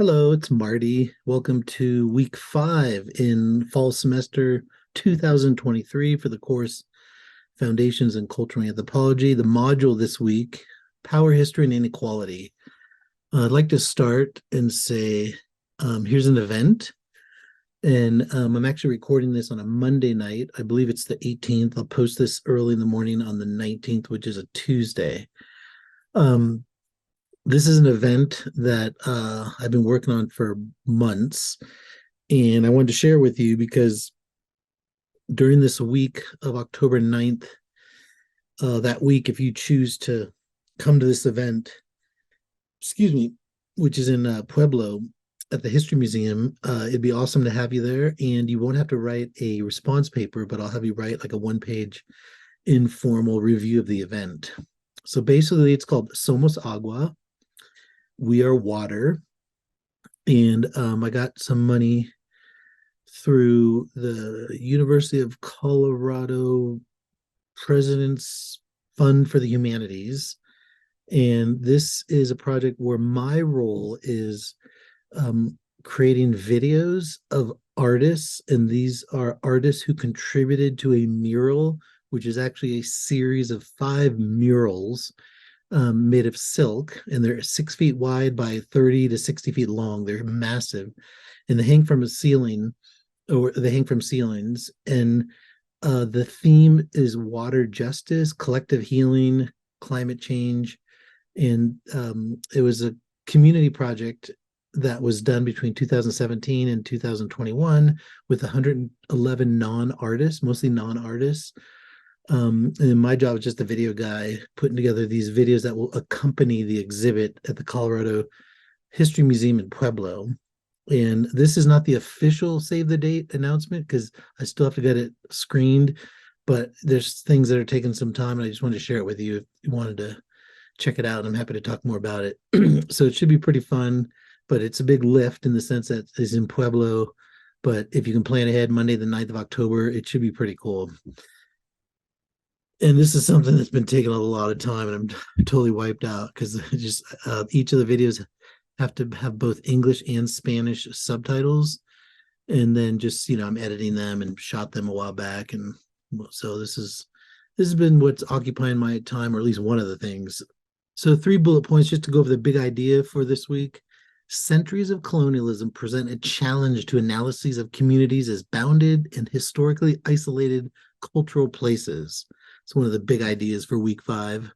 Hello, it's Marty. Welcome to week 5 in fall semester 2023 for the course Foundations in Cultural Anthropology. The module this week, Power, History, and Inequality. I'd like to start and say, here's an event, and I'm actually recording this on a Monday night. I believe it's the 18th. I'll post this early in the morning on the 19th, which is a Tuesday. Um, this is an event that I've been working on for months, and I wanted to share with you because during this week of October 9th, that week, if you choose to come to this event, excuse me, which is in Pueblo at the History Museum, it'd be awesome to have you there. And you won't have to write a response paper, but I'll have you write like a one-page informal review of the event. So basically, it's called Somos Agua. We are water. And I got some money through the University of Colorado President's Fund for the Humanities. And this is a project where my role is creating videos of artists. And these are artists who contributed to a mural, which is actually a series of 5 murals made of silk. And they're 6 feet wide by 30 to 60 feet long. They're massive. And they hang from a ceiling, or they hang from ceilings. And the theme is water justice, collective healing, climate change. And it was a community project that was done between 2017 and 2021 with 111 non-artists, mostly non-artists. And my job is just a video guy putting together these videos that will accompany the exhibit at the Colorado History Museum in Pueblo. And this is not the official save the date announcement because I still have to get it screened, but there's things that are taking some time, and I just wanted to share it with you if you wanted to check it out. I'm happy to talk more about it. So it should be pretty fun, but it's a big lift in the sense that it's in Pueblo. But if you can plan ahead, Monday, the 9th of October, it should be pretty cool. And this is something that's been taking a lot of time, and I'm totally wiped out because just each of the videos have to have both English and Spanish subtitles. And then just, I'm editing them and shot them a while back. And so this has been what's occupying my time, or at least one of the things. So 3 bullet points just to go over the big idea for this week. Centuries of colonialism present a challenge to analyses of communities as bounded and historically isolated cultural places. It's one of the big ideas for week 5.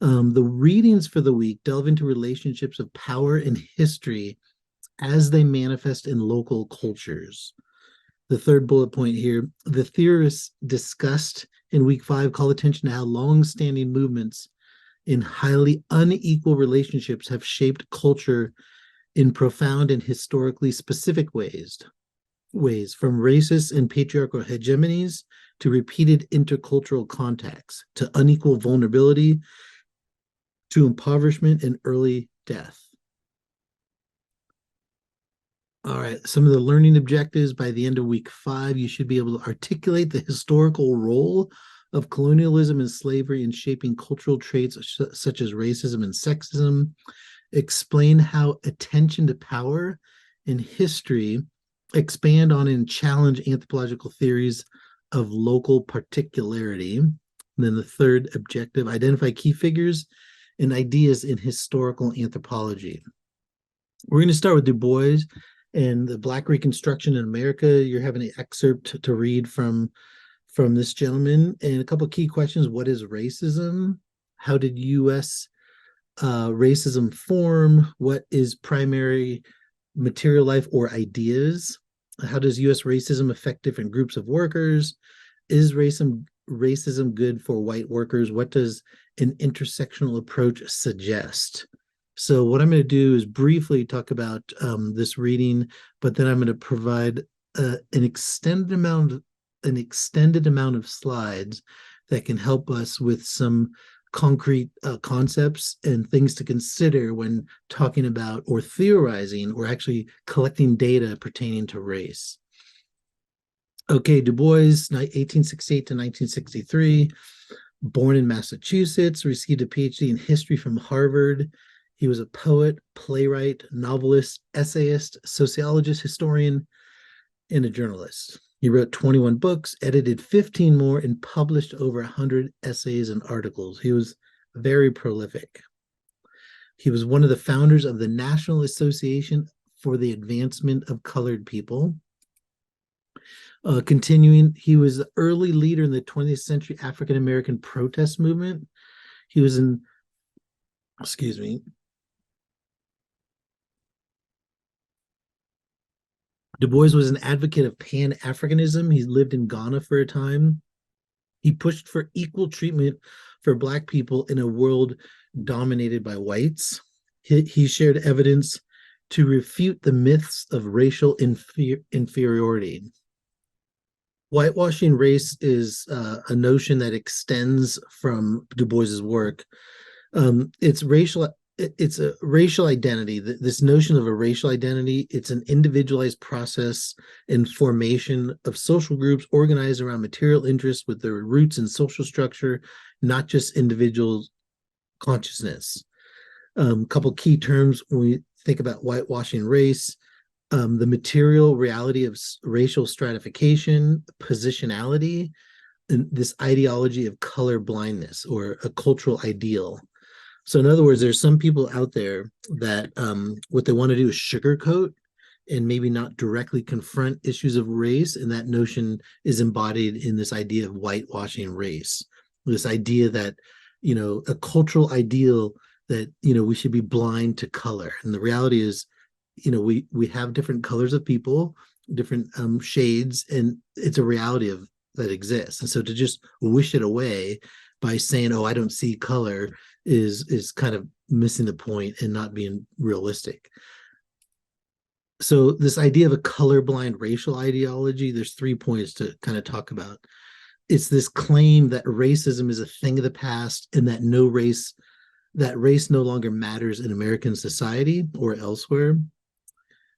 The readings for the week delve into relationships of power and history as they manifest in local cultures. The 3rd bullet point here, the theorists discussed in week 5 call attention to how long-standing movements in highly unequal relationships have shaped culture in profound and historically specific ways, from racist and patriarchal hegemonies to repeated intercultural contacts, to unequal vulnerability, to impoverishment and early death. All right, some of the learning objectives by the end of week 5, you should be able to articulate the historical role of colonialism and slavery in shaping cultural traits such as racism and sexism. Explain how attention to power in history expand on and challenge anthropological theories of local particularity. And then the 3rd objective, identify key figures and ideas in historical anthropology. We're going to start with Du Bois and the Black Reconstruction in America. You're having an excerpt to read from this gentleman, and a couple of key questions. What is racism? How did U.S. Racism form? What is primary material life or ideas? How does U.S. racism affect different groups of workers? Is racism good for white workers? What does an intersectional approach suggest? So what I'm going to do is briefly talk about this reading, but then I'm going to provide an extended amount of slides that can help us with some concrete concepts and things to consider when talking about or theorizing or actually collecting data pertaining to race. Okay, Du Bois, 1868 to 1963, born in Massachusetts, received a PhD in history from Harvard He was a poet, playwright, novelist, essayist, sociologist, historian, and a journalist. He wrote 21 books, edited 15 more, and published over 100 essays and articles. He was very prolific. He was one of the founders of the National Association for the Advancement of Colored People. Continuing, he was the early leader in the 20th century African American protest movement. He was in, excuse me, Du Bois was an advocate of Pan-Africanism. He lived in Ghana for a time. He pushed for equal treatment for Black people in a world dominated by whites. He shared evidence to refute the myths of racial inferiority. Whitewashing race is a notion that extends from Du Bois's work. It's a racial identity. This notion of a racial identity, it's an individualized process and formation of social groups organized around material interests with their roots in social structure, not just individual consciousness. Couple key terms when we think about whitewashing race: the material reality of racial stratification, positionality, and this ideology of color blindness or a cultural ideal. So in other words, there's some people out there that what they want to do is sugarcoat and maybe not directly confront issues of race. And that notion is embodied in this idea of whitewashing race, this idea that, a cultural ideal that, we should be blind to color. And the reality is, we have different colors of people, different shades, and it's a reality of that exists. And so to just wish it away by saying, "Oh, I don't see color," is kind of missing the point and not being realistic. So this idea of a colorblind racial ideology, there's 3 points to kind of talk about. It's this claim that racism is a thing of the past and that race no longer matters in American society or elsewhere.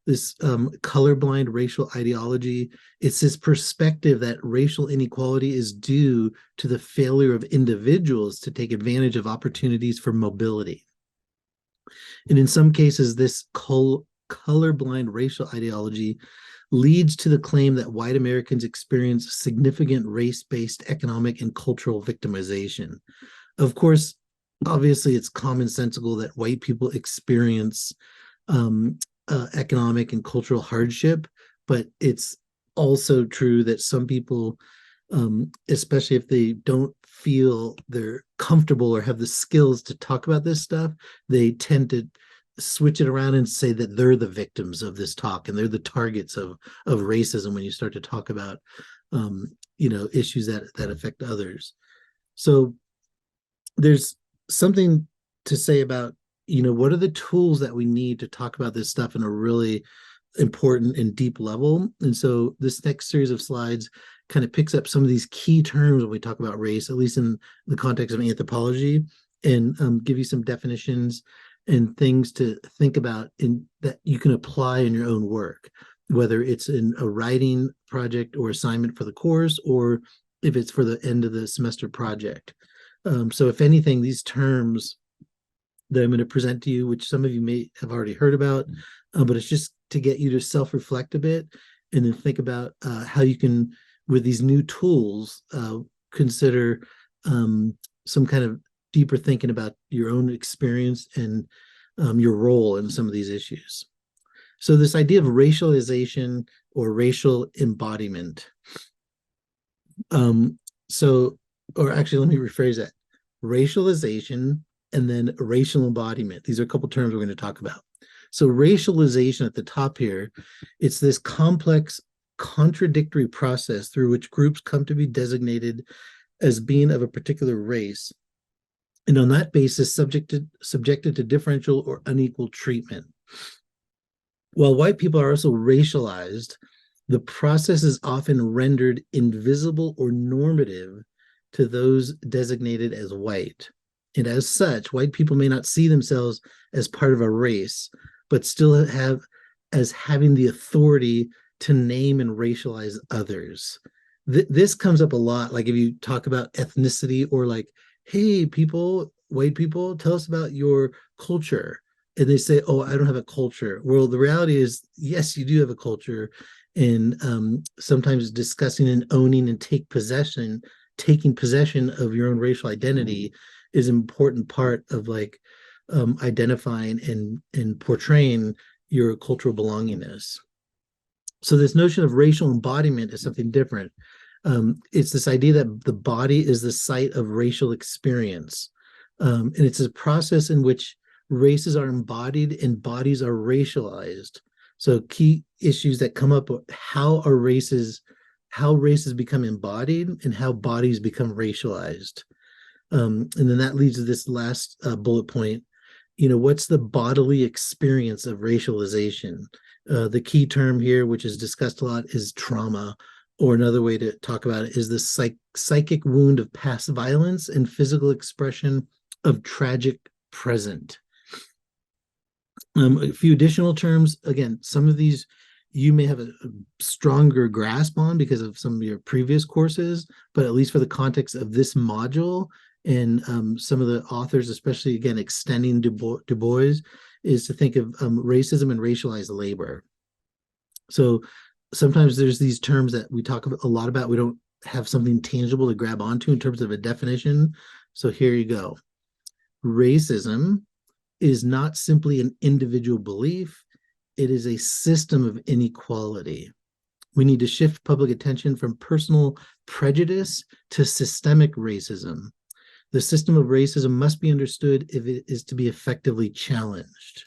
This colorblind racial ideology, it's this perspective that racial inequality is due to the failure of individuals to take advantage of opportunities for mobility. And in some cases, this colorblind racial ideology leads to the claim that white Americans experience significant race-based economic and cultural victimization. Of course, obviously, it's commonsensical that white people experience economic and cultural hardship, but it's also true that some people, especially if they don't feel they're comfortable or have the skills to talk about this stuff, they tend to switch it around and say that they're the victims of this talk and they're the targets of racism when you start to talk about issues that affect others. So there's something to say about what are the tools that we need to talk about this stuff in a really important and deep level. And so this next series of slides kind of picks up some of these key terms when we talk about race, at least in the context of anthropology, and give you some definitions and things to think about that you can apply in your own work, whether it's in a writing project or assignment for the course, or if it's for the end of the semester project. So if anything, these terms that I'm going to present to you, which some of you may have already heard about, but it's just to get you to self-reflect a bit and then think about how you can, with these new tools, consider some kind of deeper thinking about your own experience and your role in some of these issues. So this idea of racialization or racial embodiment. Or actually, let me rephrase that. Racialization and then racial embodiment. These are a couple terms we're going to talk about. So racialization at the top here, it's this complex, contradictory process through which groups come to be designated as being of a particular race, and on that basis subjected to differential or unequal treatment. While white people are also racialized, the process is often rendered invisible or normative to those designated as white. And as such, white people may not see themselves as part of a race, but still have as having the authority to name and racialize others. This comes up a lot. Like if you talk about ethnicity or like, hey, people, white people, tell us about your culture. and they say, "Oh, I don't have a culture." Well, the reality is, yes, you do have a culture, and sometimes discussing and owning and taking possession of your own racial identity is an important part of like identifying and portraying your cultural belongingness. So this notion of racial embodiment is something different. It's this idea that the body is the site of racial experience. And it's a process in which races are embodied and bodies are racialized. So key issues that come up are how races become embodied and how bodies become racialized. And then that leads to this last bullet point. What's the bodily experience of racialization? The key term here, which is discussed a lot, is trauma, or another way to talk about it is the psychic wound of past violence and physical expression of tragic present. A few additional terms. Again, some of these you may have a stronger grasp on because of some of your previous courses, but at least for the context of this module and some of the authors, especially again extending Du Bois, is to think of racism and racialized labor. So sometimes there's these terms that we talk a lot about. We don't have something tangible to grab onto in terms of a definition. So here you go. Racism is not simply an individual belief, it is a system of inequality. We need to shift public attention from personal prejudice to systemic racism. The system of racism must be understood if it is to be effectively challenged.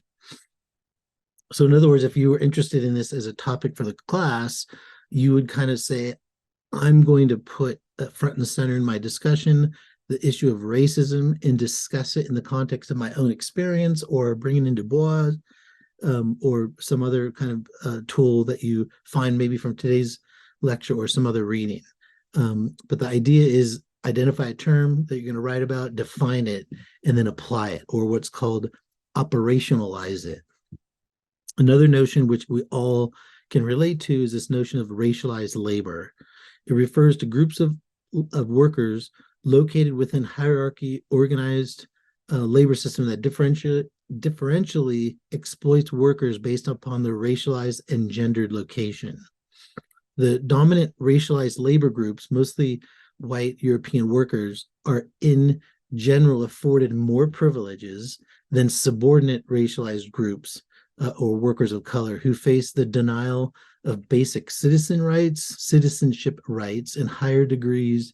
So in other words, if you were interested in this as a topic for the class, you would kind of say, I'm going to put front and center in my discussion the issue of racism and discuss it in the context of my own experience or bringing in Du Bois or some other kind of tool that you find maybe from today's lecture or some other reading. But the idea is identify a term that you're going to write about, define it, and then apply it, or what's called operationalize it. Another notion which we all can relate to is this notion of racialized labor. It refers to groups of workers located within hierarchy organized labor system that differentially exploits workers based upon their racialized and gendered location. The dominant racialized labor groups, mostly white European workers, are in general afforded more privileges than subordinate racialized groups or workers of color who face the denial of basic citizenship rights, and higher degrees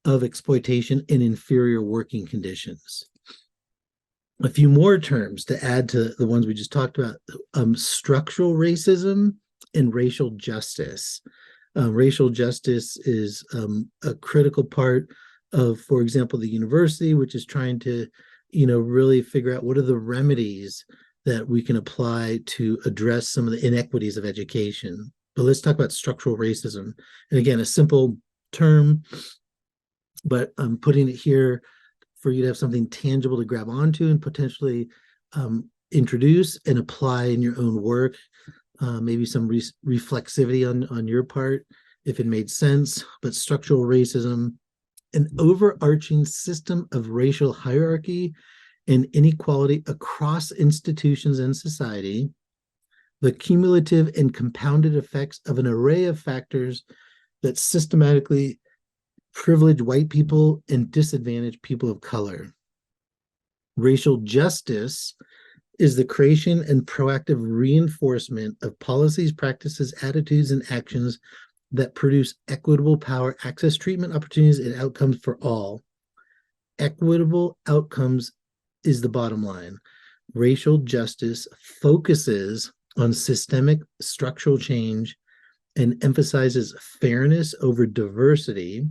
of exploitation and inferior working conditions. A few more terms to add to the ones we just talked about: structural racism and racial justice. Racial justice is a critical part of, for example, the university, which is trying to, really figure out what are the remedies that we can apply to address some of the inequities of education. But let's talk about structural racism. And again, a simple term, but I'm putting it here for you to have something tangible to grab onto and potentially introduce and apply in your own work. Maybe some reflexivity on your part, if it made sense. But structural racism, an overarching system of racial hierarchy and inequality across institutions and society, the cumulative and compounded effects of an array of factors that systematically privilege white people and disadvantage people of color. Racial justice is the creation and proactive reinforcement of policies, practices, attitudes, and actions that produce equitable power, access, treatment, opportunities, and outcomes for all. Equitable outcomes is the bottom line. Racial justice focuses on systemic structural change and emphasizes fairness over diversity.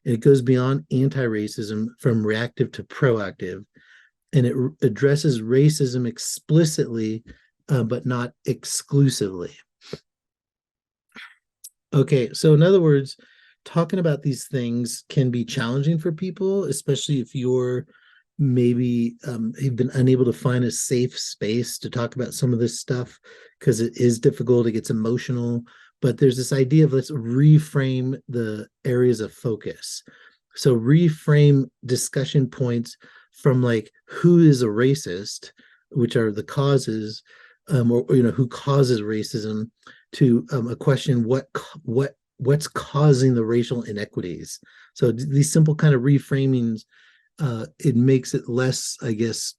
And it goes beyond anti-racism from reactive to proactive. And it addresses racism explicitly, but not exclusively. Okay, so in other words, talking about these things can be challenging for people, especially if you're maybe you've been unable to find a safe space to talk about some of this stuff because it is difficult, it gets emotional. But there's this idea of let's reframe the areas of focus. So reframe discussion points from like, who is a racist, which are the causes, or who causes racism, to a question: what's causing the racial inequities? So these simple kind of reframings, it makes it less, I guess,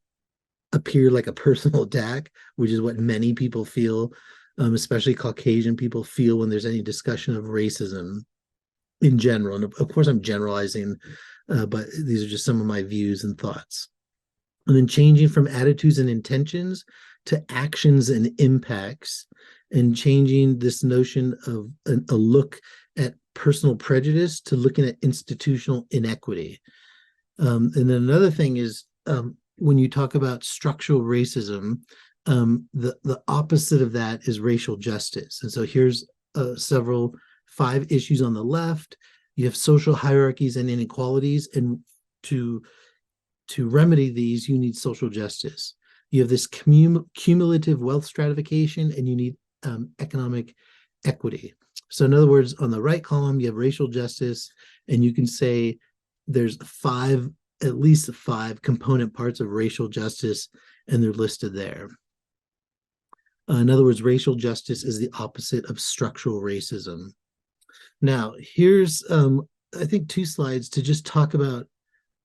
appear like a personal attack, which is what many people feel, especially Caucasian people feel when there's any discussion of racism in general. And of course, I'm generalizing, but these are just some of my views and thoughts. And then changing from attitudes and intentions to actions and impacts, and changing this notion of a look at personal prejudice to looking at institutional inequity. And then another thing is, when you talk about structural racism, the opposite of that is racial justice. And so here's several 5 issues on the left. You have social hierarchies and inequalities, and to remedy these, you need social justice. You have this cumulative wealth stratification, and you need economic equity. So in other words, on the right column, you have racial justice, and you can say there's at least 5 component parts of racial justice, and they're listed there. In other words, racial justice is the opposite of structural racism. Now, here's, I think, 2 slides to just talk about,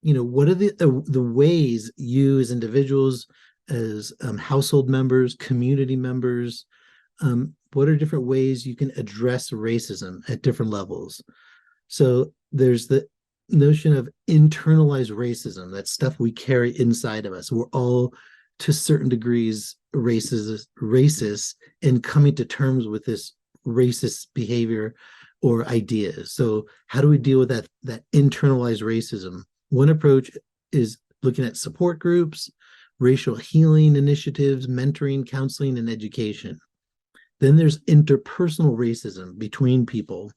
what are the ways you as individuals, as household members, community members, what are different ways you can address racism at different levels? So there's the notion of internalized racism. That's stuff we carry inside of us. We're all, to certain degrees, racist, and coming to terms with this racist behavior or ideas. So how do we deal with that internalized racism? One approach is looking at support groups, racial healing initiatives, mentoring, counseling, and education. Then there's interpersonal racism between people,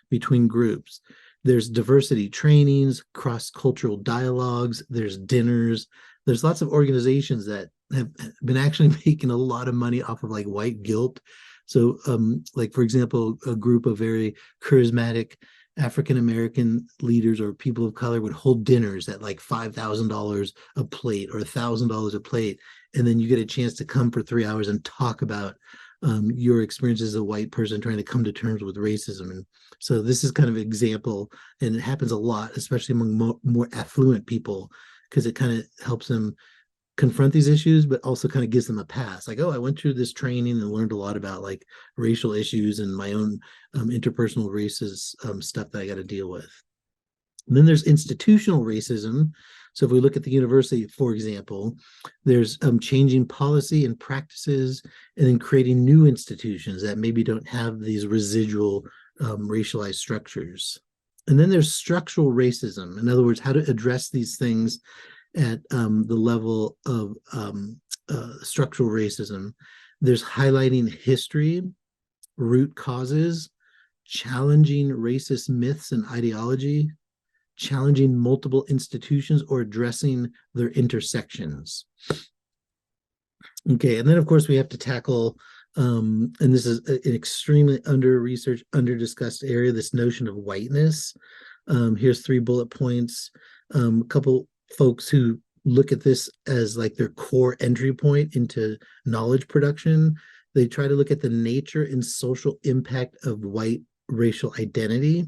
between groups. There's diversity trainings, cross-cultural dialogues, there's dinners. There's lots of organizations that have been actually making a lot of money off of like white guilt. So like, for example, a group of very charismatic African-American leaders or people of color would hold dinners at like $5,000 a plate or $1,000 a plate. And then you get a chance to come for 3 hours and talk about your experience as a white person trying to come to terms with racism. And so this is kind of an example, and it happens a lot, especially among more affluent people, because it kind of helps them confront these issues, but also kind of gives them a pass. Like, oh, I went through this training and learned a lot about like racial issues and my own interpersonal racist stuff that I got to deal with. And then there's institutional racism. So if we look at the university, for example, there's changing policy and practices, and then creating new institutions that maybe don't have these residual racialized structures. And then there's structural racism. In other words, how to address these things at the level of structural racism. There's highlighting history, root causes, challenging racist myths and ideology, challenging multiple institutions, or addressing their intersections. Okay, and then of course we have to tackle, and this is an extremely under-researched, under-discussed area, this notion of whiteness. Here's 3 bullet points. A couple folks who look at this as like their core entry point into knowledge production. They try to look at the nature and social impact of white racial identity.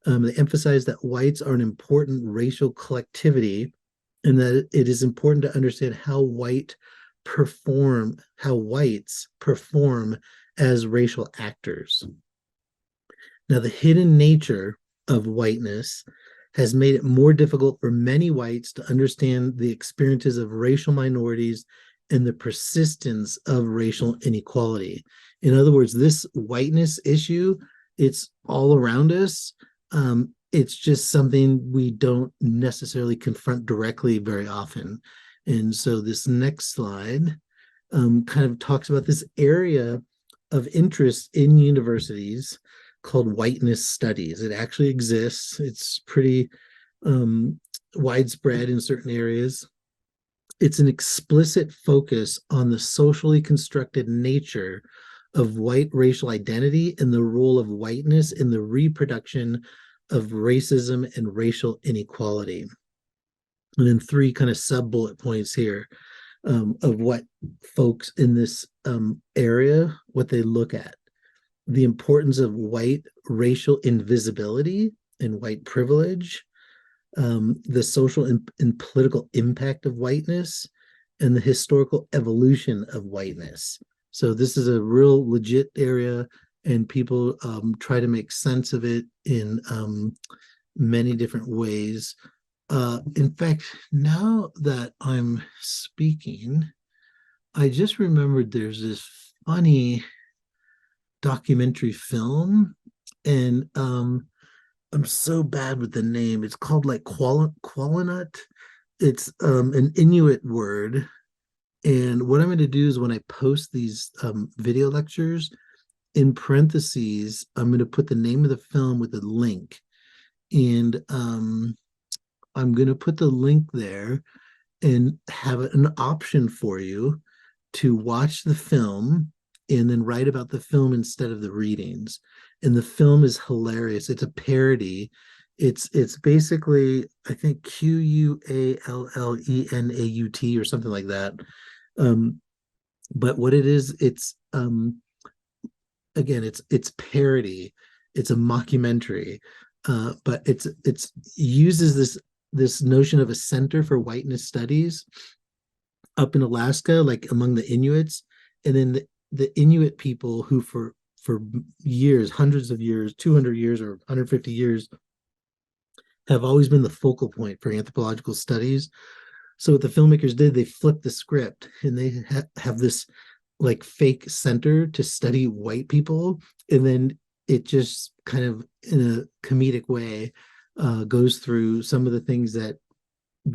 They emphasize that whites are an important racial collectivity, and that it is important to understand how whites perform as racial actors. Now, the hidden nature of whiteness has made it more difficult for many whites to understand the experiences of racial minorities and the persistence of racial inequality. In other words, this whiteness issue, it's all around us. It's just something we don't necessarily confront directly very often. And so this next slide kind of talks about this area of interest in universities called whiteness studies. It actually exists. It's pretty widespread in certain areas. It's an explicit focus on the socially constructed nature of white racial identity and the role of whiteness in the reproduction of racism and racial inequality. And then 3 kind of sub bullet points here. of what folks in this area, what they look at. The importance of white racial invisibility and white privilege, the social and political impact of whiteness, and the historical evolution of whiteness. So this is a real legit area, and people try to make sense of it in many different ways. In fact, now that I'm speaking, I just remembered there's this funny documentary film, and I'm so bad with the name. It's called like Qualinut. It's an Inuit word. And what I'm going to do is when I post these video lectures, in parentheses, I'm going to put the name of the film with a link. And I'm going to put the link there and have an option for you to watch the film and then write about the film instead of the readings. And the film is hilarious. It's a parody. It's basically, I think, Quallenaut or something like that. But what it is, it's again, it's parody. It's a mockumentary, but it's uses this notion of a center for whiteness studies up in Alaska, like among the Inuits, and then the Inuit people who for years, hundreds of years, 200 years or 150 years, have always been the focal point for anthropological studies. So what the filmmakers did, they flipped the script and they have this like fake center to study white people, and then it just kind of in a comedic way goes through some of the things that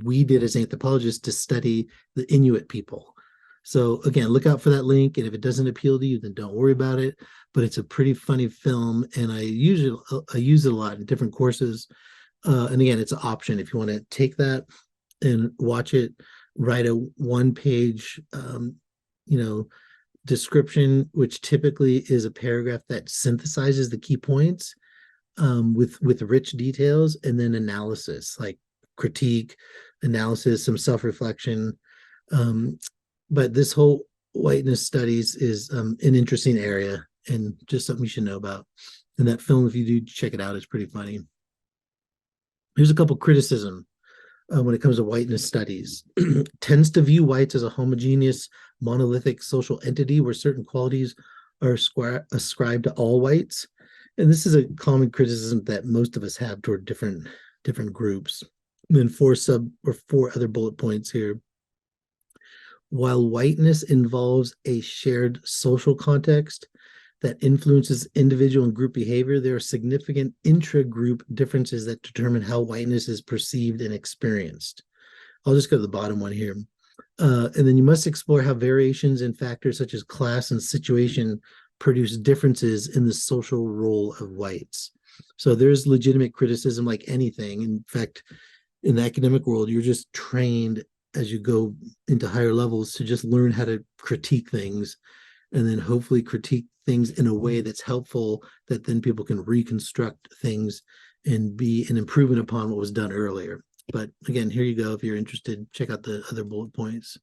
we did as anthropologists to study the Inuit people. So again, look out for that link, and if it doesn't appeal to you, then don't worry about it. But it's a pretty funny film, and I use it a lot in different courses. And again, it's an option if you want to take that and watch it. Write a one-page, description, which typically is a paragraph that synthesizes the key points with rich details, and then analysis, like critique, analysis, some self-reflection. But this whole whiteness studies is an interesting area and just something you should know about. And that film, if you do check it out, it's pretty funny. Here's a couple criticism when it comes to whiteness studies. Tends to view whites as a homogeneous, monolithic social entity where certain qualities are ascribed to all whites. And this is a common criticism that most of us have toward different groups. And then four other bullet points here. While whiteness involves a shared social context that influences individual and group behavior, there are significant intra-group differences that determine how whiteness is perceived and experienced. I'll just go to the bottom one here. And then you must explore how variations in factors such as class and situation produce differences in the social role of whites. So there's legitimate criticism like anything. In fact, in the academic world, you're just trained as you go into higher levels to just learn how to critique things, and then hopefully critique things in a way that's helpful, that then people can reconstruct things and be an improvement upon what was done earlier. But again, here you go. If you're interested, check out the other bullet points.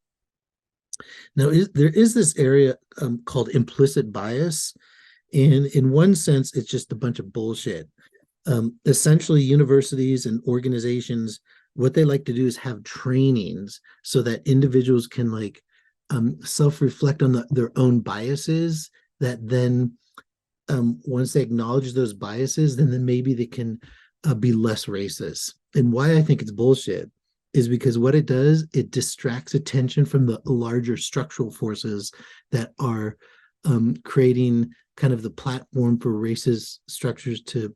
Now, there is this area called implicit bias. And in one sense, it's just a bunch of bullshit. Essentially, universities and organizations, what they like to do is have trainings so that individuals can like self-reflect on their own biases, that then once they acknowledge those biases, then maybe they can be less racist. And why I think it's bullshit is because what it does, it distracts attention from the larger structural forces that are creating kind of the platform for racist structures to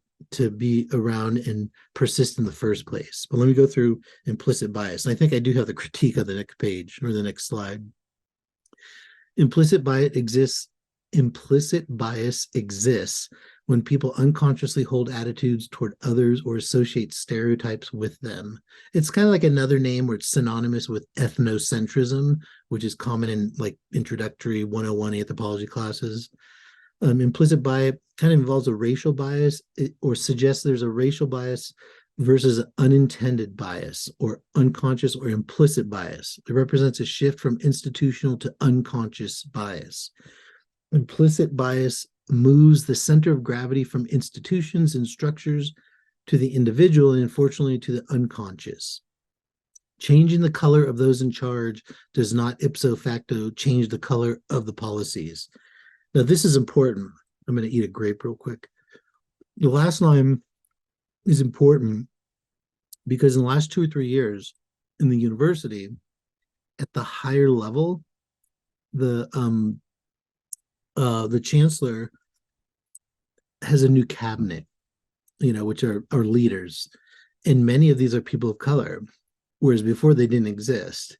be around and persist in the first place. But let me go through implicit bias. And I think I do have the critique on the next page or the next slide. Implicit bias exists when people unconsciously hold attitudes toward others or associate stereotypes with them. It's kind of like another name where it's synonymous with ethnocentrism, which is common in like introductory 101 anthropology classes. Implicit bias kind of involves a racial bias or suggests there's a racial bias versus unintended bias or unconscious or implicit bias. It represents a shift from institutional to unconscious bias. Implicit bias moves the center of gravity from institutions and structures to the individual and unfortunately to the unconscious. Changing the color of those in charge does not ipso facto change the color of the policies. Now, this is important. I'm going to eat a grape real quick. The last line is important because in the last 2 or 3 years in the university, at the higher level, the chancellor has a new cabinet, which are leaders, and many of these are people of color, whereas before they didn't exist.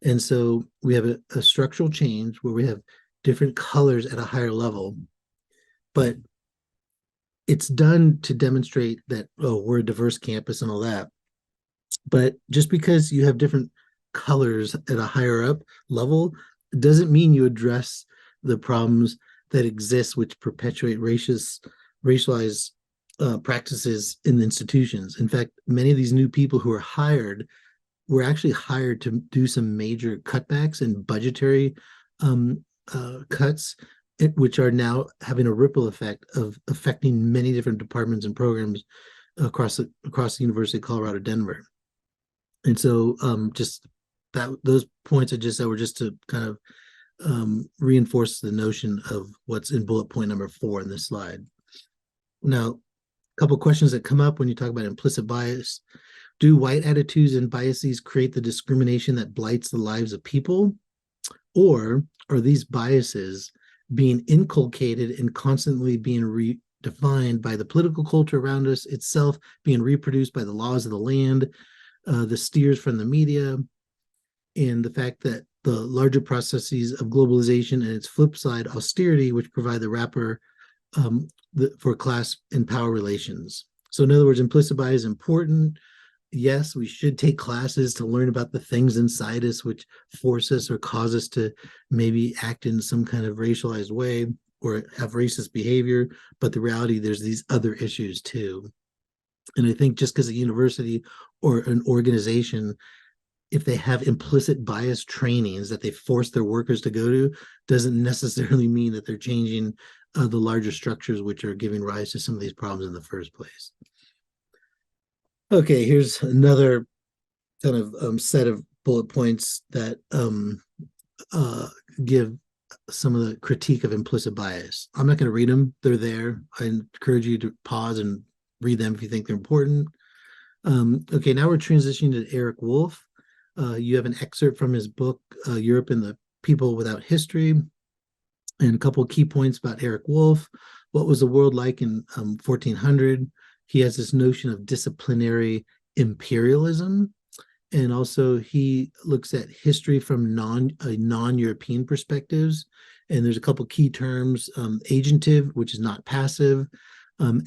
And so we have a structural change where we have different colors at a higher level, but it's done to demonstrate that, oh, we're a diverse campus and all that. But just because you have different colors at a higher up level doesn't mean you address the problems that exist, which perpetuate racialized practices in the institutions. In fact, many of these new people who are hired were actually hired to do some major cutbacks and budgetary cuts, which are now having a ripple effect of affecting many different departments and programs across the University of Colorado Denver. And so just those points I just said were just to kind of reinforce the notion of what's in bullet point number 4 in this slide. Now, a couple of questions that come up when you talk about implicit bias. Do white attitudes and biases create the discrimination that blights the lives of people? Or are these biases being inculcated and constantly being redefined by the political culture around us itself, being reproduced by the laws of the land, the steers from the media, and the fact that the larger processes of globalization and its flip side, austerity, which provide the wrapper for class and power relations. So in other words, implicit bias is important. Yes, we should take classes to learn about the things inside us which force us or cause us to maybe act in some kind of racialized way or have racist behavior. But the reality, there's these other issues too. And I think just because a university or an organization, if they have implicit bias trainings that they force their workers to go to, doesn't necessarily mean that they're changing the larger structures which are giving rise to some of these problems in the first place. Okay, here's another kind of set of bullet points that give some of the critique of implicit bias. I'm not going to read them. They're there. I encourage you to pause and read them if you think they're important. Okay, now we're transitioning to Eric Wolf. You have an excerpt from his book, Europe and the People Without History, and a couple of key points about Eric Wolf. What was the world like in 1400? He has this notion of disciplinary imperialism, and also he looks at history from non-European perspectives. And there's a couple key terms: agentive, which is not passive;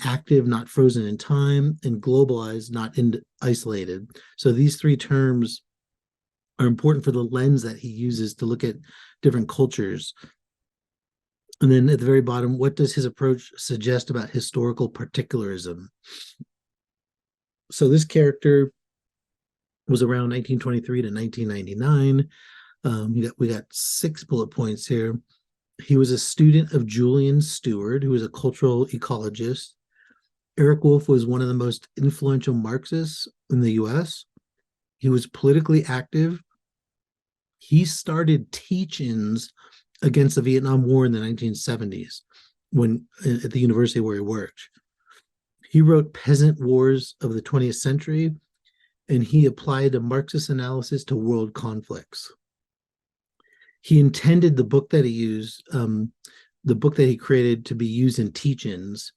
active, not frozen in time; and globalized, not isolated. So these 3 terms are important for the lens that he uses to look at different cultures. And then at the very bottom, what does his approach suggest about historical particularism? So this character was around 1923 to 1999. We got 6 bullet points here. He was a student of Julian Stewart, who was a cultural ecologist. Eric Wolf was one of the most influential Marxists in the US. He was politically active. He started teach-ins against the Vietnam War in the 1970s at the university where he worked. He wrote Peasant Wars of the 20th Century, and he applied a Marxist analysis to world conflicts. He intended the book that he used, the book that he created, to be used in teach-ins.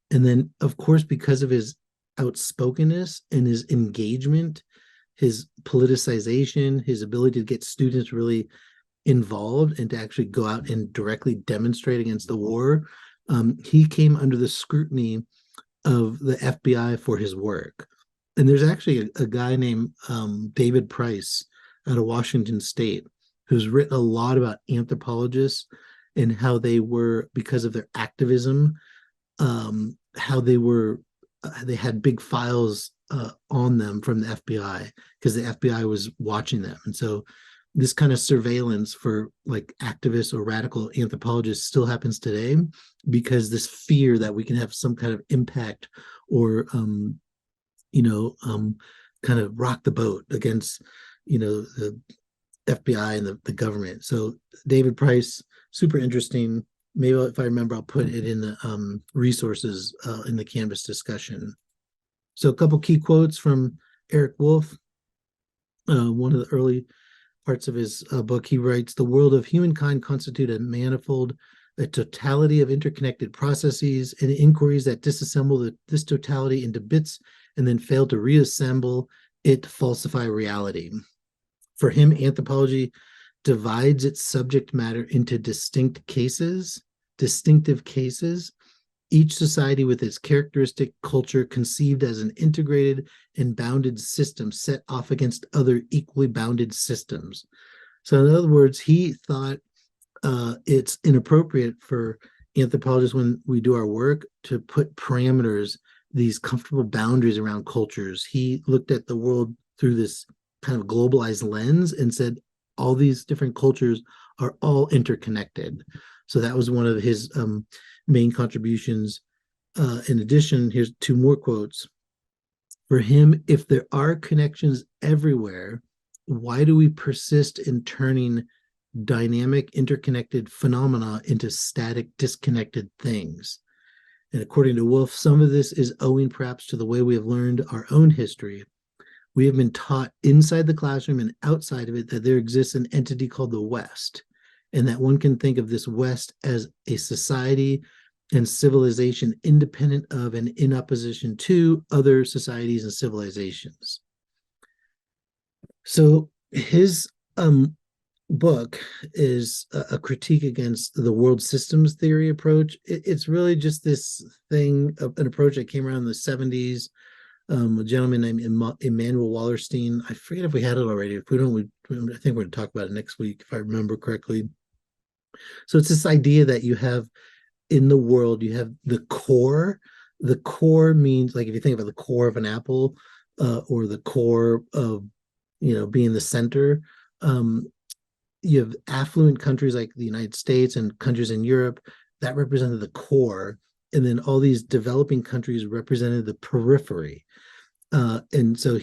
And then, of course, because of his outspokenness and his engagement, his politicization, his ability to get students really involved and to actually go out and directly demonstrate against the war, he came under the scrutiny of the FBI for his work. And there's actually a guy named David Price out of Washington State who's written a lot about anthropologists and how they were, because of their activism, how they were they had big files on them from the FBI because the FBI was watching them. And so this kind of surveillance for like activists or radical anthropologists still happens today because this fear that we can have some kind of impact or you know kind of rock the boat against the FBI and the government. So David Price, super interesting. Maybe if I remember, I'll put it in the resources in the Canvas discussion. So a couple key quotes from Eric Wolf. One of the early parts of his book, he writes, "The world of humankind constitute a manifold, a totality of interconnected processes and inquiries that disassemble this totality into bits and then fail to reassemble it to falsify reality." For him, anthropology divides its subject matter into distinctive cases, each society with its characteristic culture conceived as an integrated and bounded system set off against other equally bounded systems. So in other words, he thought it's inappropriate for anthropologists when we do our work to put parameters, these comfortable boundaries around cultures. He looked at the world through this kind of globalized lens and said all these different cultures are all interconnected. So that was one of his main contributions. In addition, here's two more quotes. For him, if there are connections everywhere, why do we persist in turning dynamic, interconnected phenomena into static, disconnected things? And according to Wolf, some of this is owing perhaps to the way we have learned our own history. We have been taught inside the classroom and outside of it that there exists an entity called the West, and that one can think of this West as a society and civilization independent of and in opposition to other societies and civilizations. So his book is a critique against the world systems theory approach. It's really just this thing, an approach that came around in the 70s. A gentleman named Emmanuel Wallerstein. I forget if we had it already. If we don't, I think we're going to talk about it next week, if I remember correctly. So it's this idea that you have in the world, you have the core. The core means, like if you think about the core of an apple, or the core of, being the center. You have affluent countries like the United States and countries in Europe that represented the core, and then all these developing countries represented the periphery. And so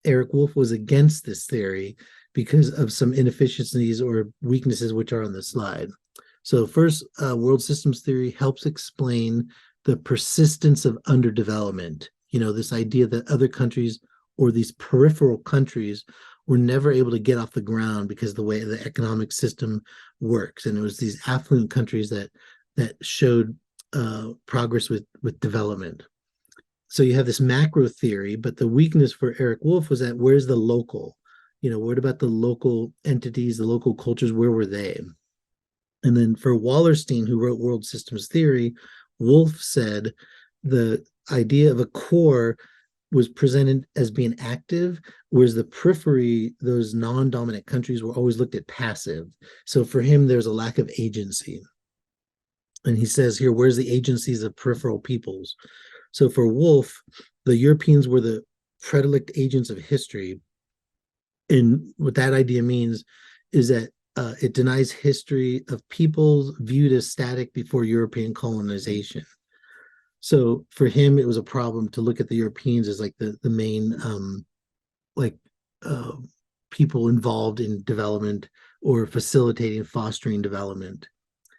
Eric Wolf was against this theory because of some inefficiencies or weaknesses which are on the slide. So first, world systems theory helps explain the persistence of underdevelopment. This idea that other countries or these peripheral countries were never able to get off the ground because of the way the economic system works. And it was these affluent countries that showed progress with development. So you have this macro theory, but the weakness for Eric Wolf was that where's the local? What about the local entities, the local cultures? Where were they? And then for Wallerstein, who wrote World Systems Theory, Wolf said the idea of a core was presented as being active, whereas the periphery, those non-dominant countries, were always looked at passive. So for him, there's a lack of agency. And he says here, where's the agencies of peripheral peoples? So for Wolf, the Europeans were the predilected agents of history. And what that idea means is that it denies history of peoples viewed as static before European colonization. So for him, it was a problem to look at the Europeans as like the main people involved in development or facilitating, fostering development.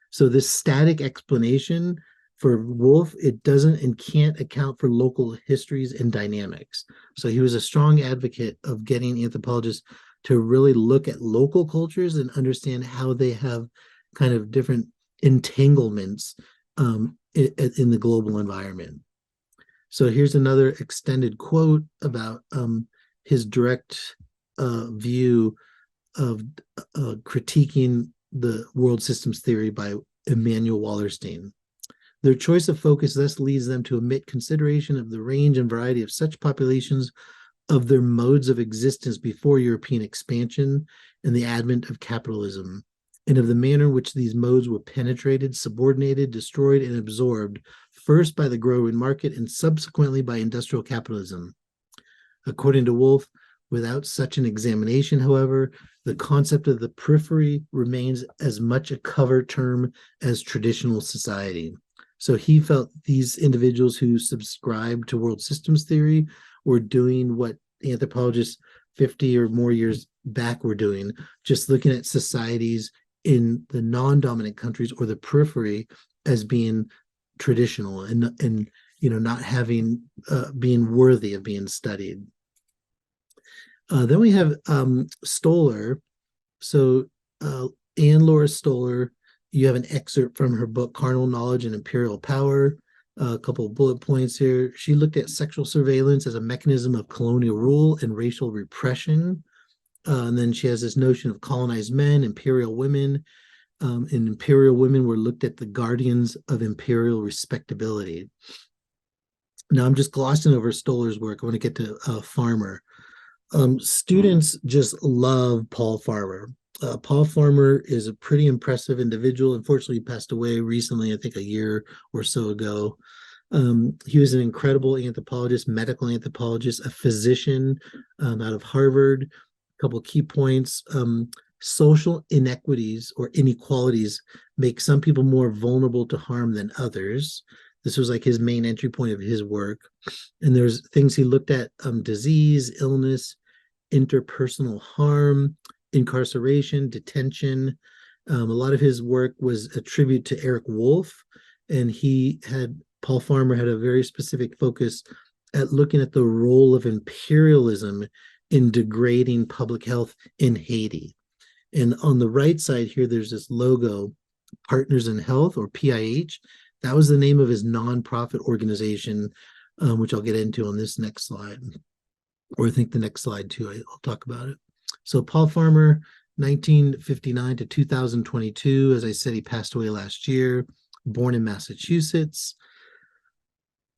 So this static explanation for Wolf, it doesn't and can't account for local histories and dynamics. So he was a strong advocate of getting anthropologists to really look at local cultures and understand how they have kind of different entanglements in the global environment. So here's another extended quote about his direct view of critiquing the world systems theory by Emmanuel Wallerstein. Their choice of focus thus leads them to omit consideration of the range and variety of such populations, of their modes of existence before European expansion and the advent of capitalism. and of the manner in which these modes were penetrated, subordinated, destroyed, and absorbed, first by the growing market and subsequently by industrial capitalism. According to Wolff, without such an examination, however, the concept of the periphery remains as much a cover term as traditional society. So he felt these individuals who subscribed to world systems theory were doing what anthropologists 50 or more years back were doing, just looking at societies in the non-dominant countries or the periphery as being traditional and not having being worthy of being studied. Then we have Stoller. So Anne Laura Stoller, you have an excerpt from her book Carnal Knowledge and Imperial Power. A couple of bullet points here. She looked at sexual surveillance as a mechanism of colonial rule and racial repression. And then she has this notion of colonized men, imperial women, and imperial women were looked at the guardians of imperial respectability. Now I'm just glossing over Stoller's work. I want to get to Farmer. Students just love Paul Farmer. Paul Farmer is a pretty impressive individual. Unfortunately, he passed away recently, I think a year or so ago. He was an incredible anthropologist, medical anthropologist, a physician out of Harvard. A couple of key points. Social inequities or inequalities make some people more vulnerable to harm than others. This was like his main entry point of his work. And there's things he looked at, disease, illness, interpersonal harm, incarceration, detention. A lot of his work was a tribute to Eric Wolff, and Paul Farmer had a very specific focus at looking at the role of imperialism in degrading public health in Haiti. And on the right side here, there's this logo, Partners in Health, or PIH. That was the name of his nonprofit organization, which I'll get into on this next slide, or I think the next slide too. I'll talk about it. So Paul Farmer, 1959 to 2022. As I said, he passed away last year, born in Massachusetts.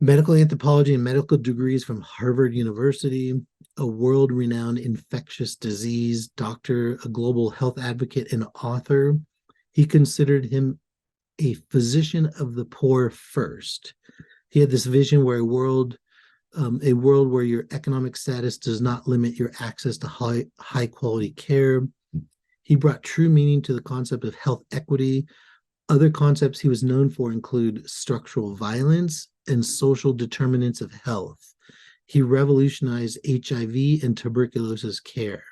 Medical anthropology and medical degrees from Harvard University, a world-renowned infectious disease doctor, a global health advocate, and author. He considered him a physician of the poor first. He had this vision where a world where your economic status does not limit your access to high quality care. He brought true meaning to the concept of health equity. Other concepts he was known for include structural violence and social determinants of health. He revolutionized HIV and tuberculosis care.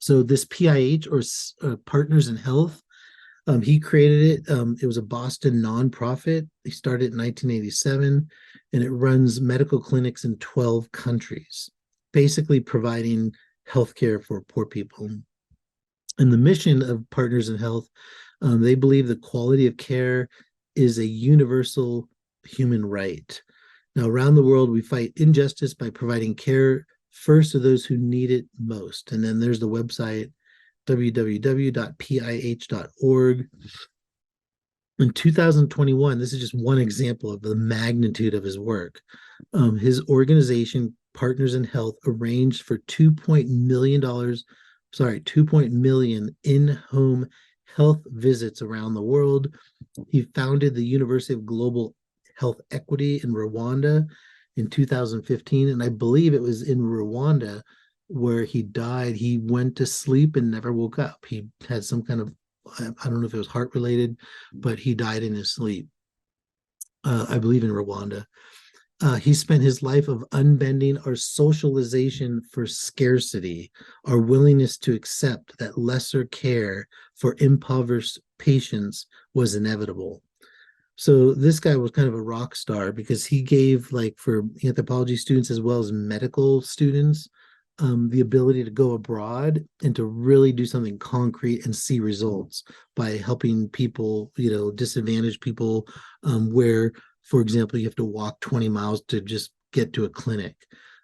So this PIH, or Partners in Health, he created it. It was a Boston nonprofit. He started in 1987, and it runs medical clinics in 12 countries, basically providing healthcare for poor people. And the mission of Partners in Health, they believe the quality of care is a universal human right. Now, around the world, we fight injustice by providing care first to those who need it most. And then there's the website, www.pih.org. In 2021, this is just one example of the magnitude of his work. His organization, Partners in Health, arranged for $2 million in-home health visits around the world. He founded the University of Global Health Equity in Rwanda in 2015, and I believe it was in Rwanda where he died. He went to sleep and never woke up. He had some kind of, I don't know if it was heart related, but he died in his sleep. I believe in Rwanda. He spent his life of unbending our socialization for scarcity, our willingness to accept that lesser care for impoverished patients was inevitable. So this guy was kind of a rock star because he gave, like, for anthropology students as well as medical students, the ability to go abroad and to really do something concrete and see results by helping people, disadvantaged people, where, for example, you have to walk 20 miles to just get to a clinic,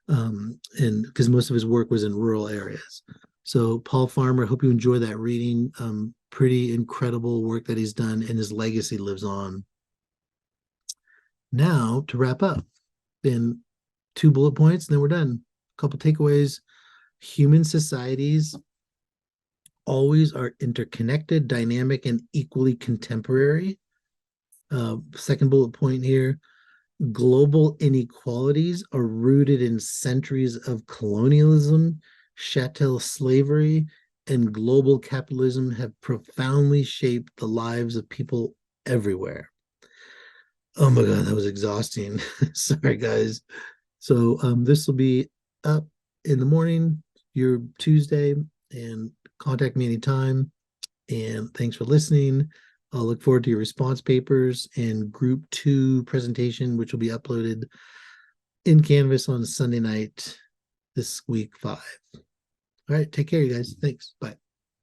and because most of his work was in rural areas. So Paul Farmer, I hope you enjoy that reading. Pretty incredible work that he's done, and his legacy lives on. Now, to wrap up, then 2 bullet points, and then we're done. A couple takeaways. Human societies always are interconnected, dynamic, and equally contemporary. Second bullet point here, global inequalities are rooted in centuries of colonialism, chattel slavery, and global capitalism have profoundly shaped the lives of people everywhere. Oh my God, that was exhausting. Sorry, guys. So this will be up in the morning, your Tuesday, and contact me anytime. And thanks for listening. I'll look forward to your response papers and group 2 presentation, which will be uploaded in Canvas on Sunday night this week 5. All right, take care, you guys. Thanks. Bye.